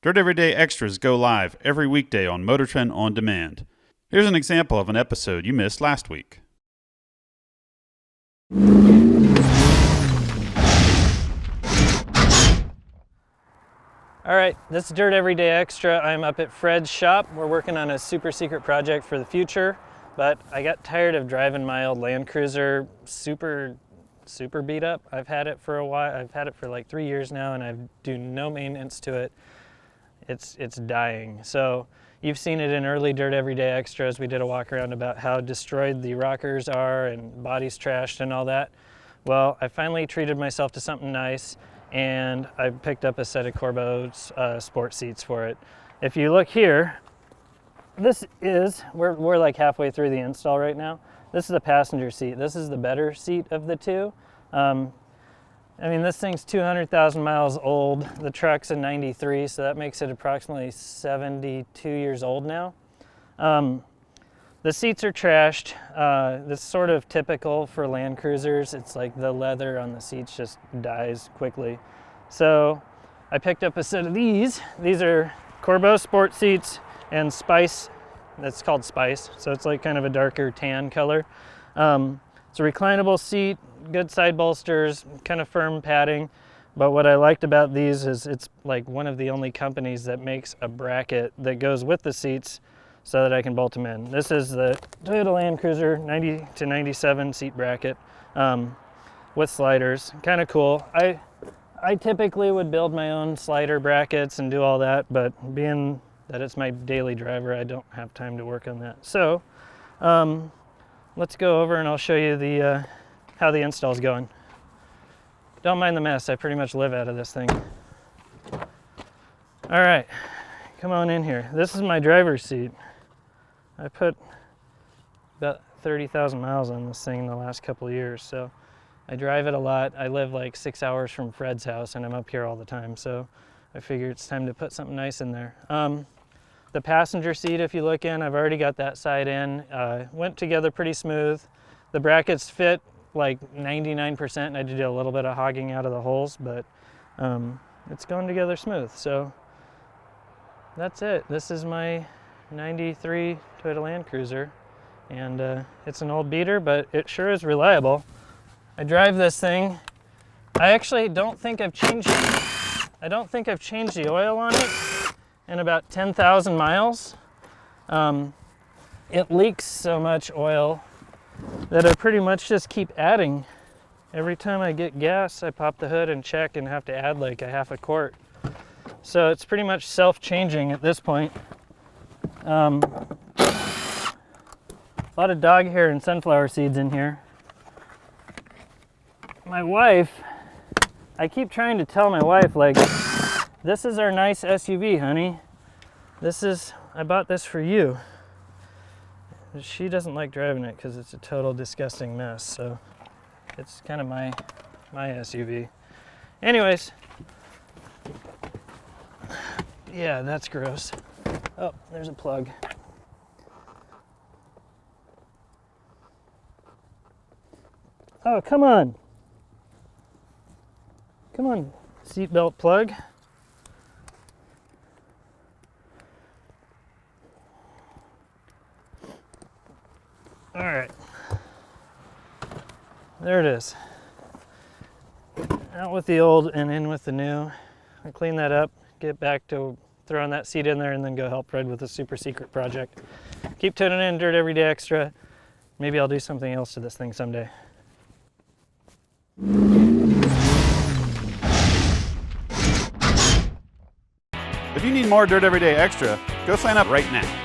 Dirt Everyday Extras go live every weekday on Motor Trend On Demand. Here's an example of an episode you missed last week. Alright, this is Dirt Everyday Extra. I'm up at Fred's shop. We're working on a super secret project for the future, but I got tired of driving my old Landcruiser super beat up. I've had it for a while. I've had it for like 3 years now, and I do no maintenance to it. It's dying. So you've seen it in early Dirt Everyday Extras. We did a walk around about how destroyed the rockers are and bodies trashed and all that. Well, I finally treated myself to something nice, and I picked up a set of Corbeau sport seats for it. If you look here, we're like halfway through the install right now. This is the passenger seat. This is the better seat of the two. I mean, this thing's 200,000 miles old. The truck's a 93, so that makes it approximately 72 years old now. The seats are trashed. That's sort of typical for Land Cruisers. It's like the leather on the seats just dies quickly. So I picked up a set of these. These are Corbeau sport seats and Spice. That's called Spice. So it's like kind of a darker tan color. It's a reclinable seat, good side bolsters, kind of firm padding. But what I liked about these is it's like one of the only companies that makes a bracket that goes with the seats so that I can bolt them in. This is the Toyota Land Cruiser 90 to 97 seat bracket with sliders. Kind of cool. I typically would build my own slider brackets and do all that, but being that it's my daily driver, I don't have time to work on that. So let's go over and I'll show you how the install's going. Don't mind the mess, I pretty much live out of this thing. All right, come on in here. This is my driver's seat. I put about 30,000 miles on this thing in the last couple of years, so I drive it a lot. I live like 6 hours from Fred's house and I'm up here all the time, so I figured it's time to put something nice in there. The passenger seat, if you look in, I've already got that side in. Went together pretty smooth. The brackets fit like 99%, and I did a little bit of hogging out of the holes, but it's going together smooth. So that's it. This is my 93 Toyota Land Cruiser, and it's an old beater, but it sure is reliable. I drive this thing. I actually don't think I've changed the oil on it in about 10,000 miles. It leaks so much oil that I pretty much just keep adding. Every time I get gas, I pop the hood and check and have to add like a half a quart. So it's pretty much self-changing at this point. A lot of dog hair and sunflower seeds in here. My wife, I keep trying to tell my wife, like, this is our nice SUV, honey. I bought this for you. She doesn't like driving it because it's a total disgusting mess, so it's kind of my SUV. Anyways, yeah, that's gross. Oh, there's a plug. Oh, come on. Come on, seatbelt plug. All right, there it is. Out with the old and in with the new. I'll clean that up, get back to throwing that seat in there, and then go help Fred with a super secret project. Keep tuning in, Dirt Everyday Extra. Maybe I'll do something else to this thing someday. If you need more Dirt Everyday Extra, go sign up right now.